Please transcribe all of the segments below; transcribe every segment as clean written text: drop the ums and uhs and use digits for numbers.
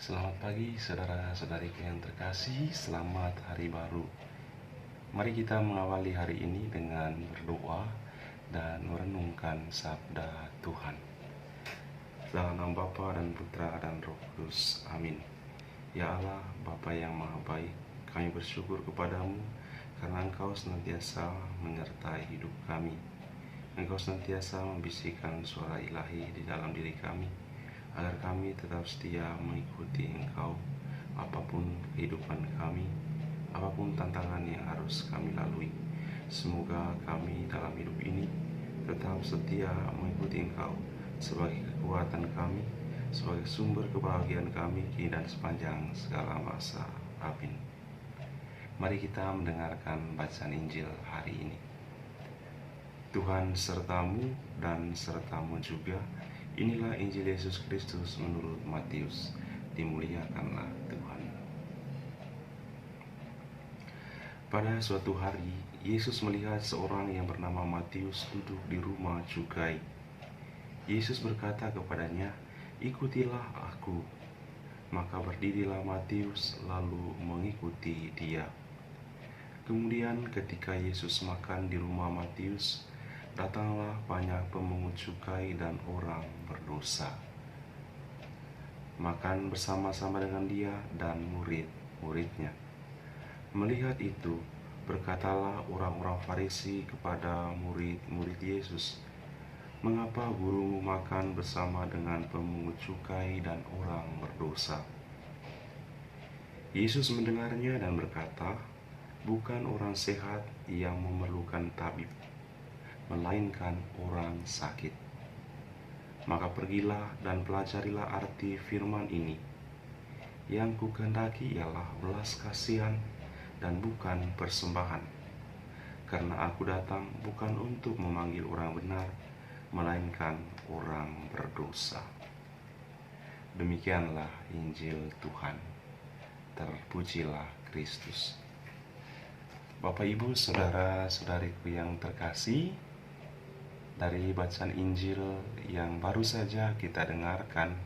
Selamat pagi saudara-saudariku yang terkasih, selamat hari baru. Mari kita mengawali hari ini dengan berdoa dan merenungkan sabda Tuhan. Dalam nama Bapa dan Putra dan Roh Kudus, amin. Ya Allah, Bapa yang maha baik, kami bersyukur kepadamu karena Engkau senantiasa menyertai hidup kami. Engkau senantiasa membisikkan suara ilahi di dalam diri kami, agar kami tetap setia mengikuti Engkau apapun kehidupan kami, apapun tantangan yang harus kami lalui. Semoga kami dalam hidup ini tetap setia mengikuti Engkau sebagai kekuatan kami, sebagai sumber kebahagiaan kami kini dan sepanjang segala masa. Amin. Mari kita mendengarkan bacaan Injil hari ini. Tuhan sertamu dan sertamu juga. Inilah Injil Yesus Kristus menurut Matius. Dimuliakanlah Tuhan. Pada suatu hari, Yesus melihat seorang yang bernama Matius duduk di rumah cukai. Yesus berkata kepadanya, "Ikutilah aku." Maka berdirilah Matius lalu mengikuti dia. Kemudian ketika Yesus makan di rumah Matius, datanglah banyak pemungut cukai dan orang berdosa. Makan bersama-sama dengan dia dan murid-muridnya. Melihat itu, berkatalah orang-orang Farisi kepada murid-murid Yesus, "Mengapa gurumu makan bersama dengan pemungut cukai dan orang berdosa?" Yesus mendengarnya dan berkata, "Bukan orang sehat yang memerlukan tabib, melainkan orang sakit. Maka pergilah dan pelajarilah arti firman ini. Yang kukehendaki ialah belas kasihan dan bukan persembahan. Karena aku datang bukan untuk memanggil orang benar, melainkan orang berdosa." Demikianlah Injil Tuhan. Terpujilah Kristus. Bapak, Ibu, saudara-saudariku yang terkasih, dari bacaan Injil yang baru saja kita dengarkan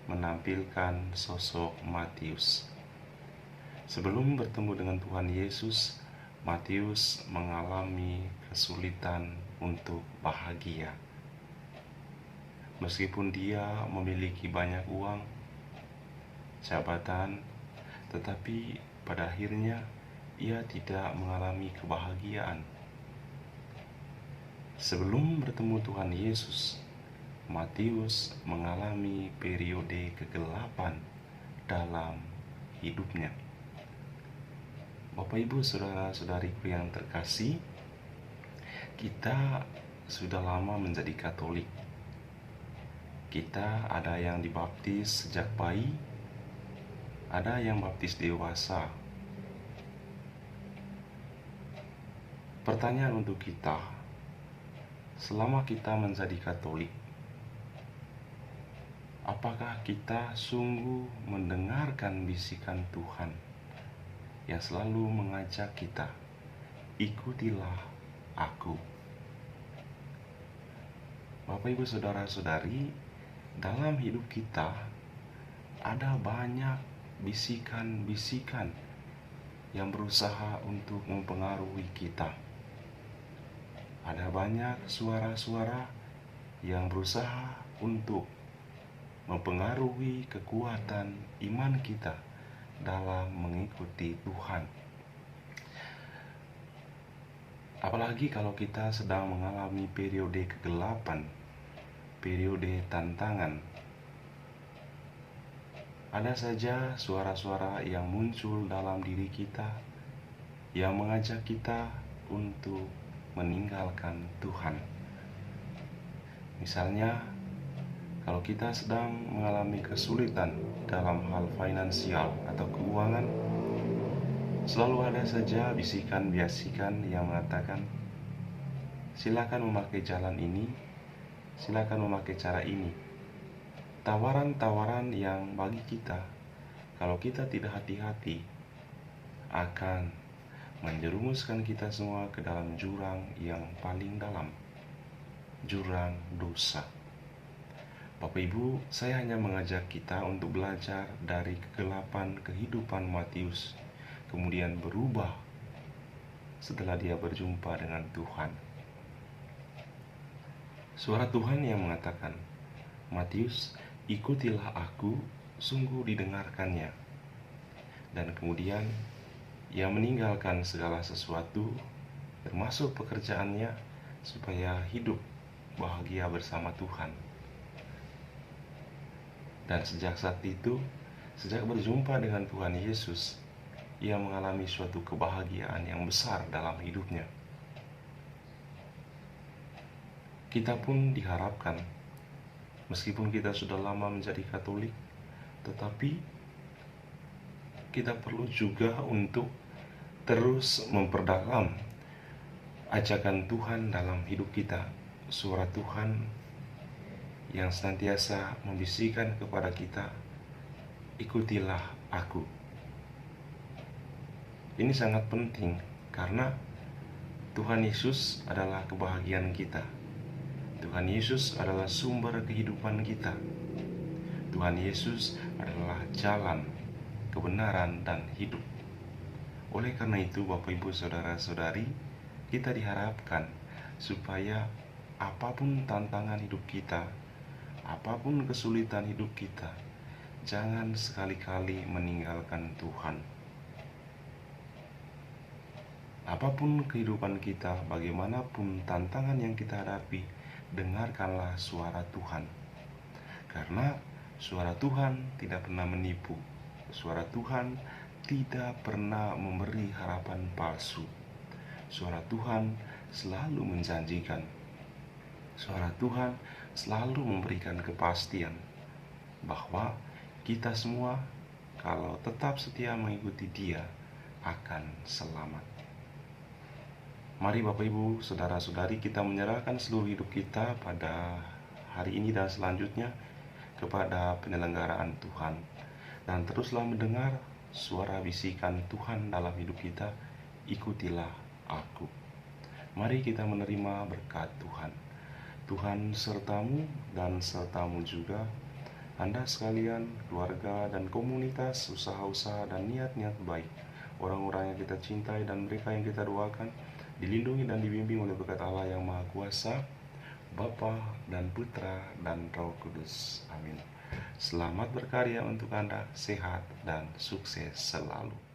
menampilkan sosok Matius. Sebelum bertemu dengan Tuhan Yesus, Matius mengalami kesulitan untuk bahagia. Meskipun dia memiliki banyak uang, jabatan, tetapi pada akhirnya ia tidak mengalami kebahagiaan. Sebelum bertemu Tuhan Yesus, Matius mengalami periode kegelapan dalam hidupnya. Bapak, Ibu, saudara-saudariku yang terkasih, kita sudah lama menjadi Katolik. Kita ada yang dibaptis sejak bayi, ada yang baptis dewasa. Pertanyaan untuk kita, selama kita menjadi Katolik, apakah kita sungguh mendengarkan bisikan Tuhan yang selalu mengajak kita, "Ikutilah aku"? Bapak, Ibu, saudara-saudari, dalam hidup kita ada banyak bisikan-bisikan yang berusaha untuk mempengaruhi kita. Ada banyak suara-suara yang berusaha untuk mempengaruhi kekuatan iman kita dalam mengikuti Tuhan. Apalagi kalau kita sedang mengalami periode kegelapan, periode tantangan. Ada saja suara-suara yang muncul dalam diri kita yang mengajak kita untuk meninggalkan Tuhan. Misalnya, kalau kita sedang mengalami kesulitan dalam hal finansial atau keuangan, selalu ada saja bisikan-bisikan yang mengatakan, "Silakan memakai jalan ini, silakan memakai cara ini." Tawaran-tawaran yang bagi kita, kalau kita tidak hati-hati, akan menjerumuskan kita semua ke dalam jurang yang paling dalam, jurang dosa. Bapak Ibu, saya hanya mengajak kita untuk belajar dari kegelapan kehidupan Matius, kemudian berubah setelah dia berjumpa dengan Tuhan. Suara Tuhan yang mengatakan, Matius, ikutilah aku, sungguh didengarkannya. Dan kemudian ia meninggalkan segala sesuatu, termasuk pekerjaannya, supaya hidup bahagia bersama Tuhan. Dan sejak saat itu, sejak berjumpa dengan Tuhan Yesus, ia mengalami suatu kebahagiaan yang besar dalam hidupnya. Kita pun diharapkan, meskipun kita sudah lama menjadi Katolik, tetapi kita perlu juga untuk terus memperdalam ajakan Tuhan dalam hidup kita. Suara Tuhan yang senantiasa membisikkan kepada kita, ikutilah aku. Ini sangat penting karena Tuhan Yesus adalah kebahagiaan kita. Tuhan Yesus adalah sumber kehidupan kita. Tuhan Yesus adalah jalan, kebenaran, dan hidup. Oleh karena itu, Bapak Ibu Saudara-saudari, kita diharapkan supaya apapun tantangan hidup kita, apapun kesulitan hidup kita, jangan sekali-kali meninggalkan Tuhan. Apapun kehidupan kita, bagaimanapun tantangan yang kita hadapi, dengarkanlah suara Tuhan. Karena suara Tuhan tidak pernah menipu. Suara Tuhan tidak pernah memberi harapan palsu. Suara Tuhan selalu menjanjikan. Suara Tuhan selalu memberikan kepastian bahwa kita semua, kalau tetap setia mengikuti Dia, akan selamat. Mari Bapak Ibu, Saudara-saudari, kita menyerahkan seluruh hidup kita pada hari ini dan selanjutnya kepada penyelenggaraan Tuhan. Dan teruslah mendengar suara bisikan Tuhan dalam hidup kita, ikutilah aku. Mari kita menerima berkat Tuhan. Tuhan sertamu dan sertamu juga, Anda sekalian, keluarga dan komunitas, usaha-usaha dan niat-niat baik, orang-orang yang kita cintai dan mereka yang kita doakan, dilindungi dan dibimbing oleh berkat Allah yang Maha Kuasa, Bapa dan Putra dan Roh Kudus. Amin. Selamat berkarya untuk Anda, sehat dan sukses selalu.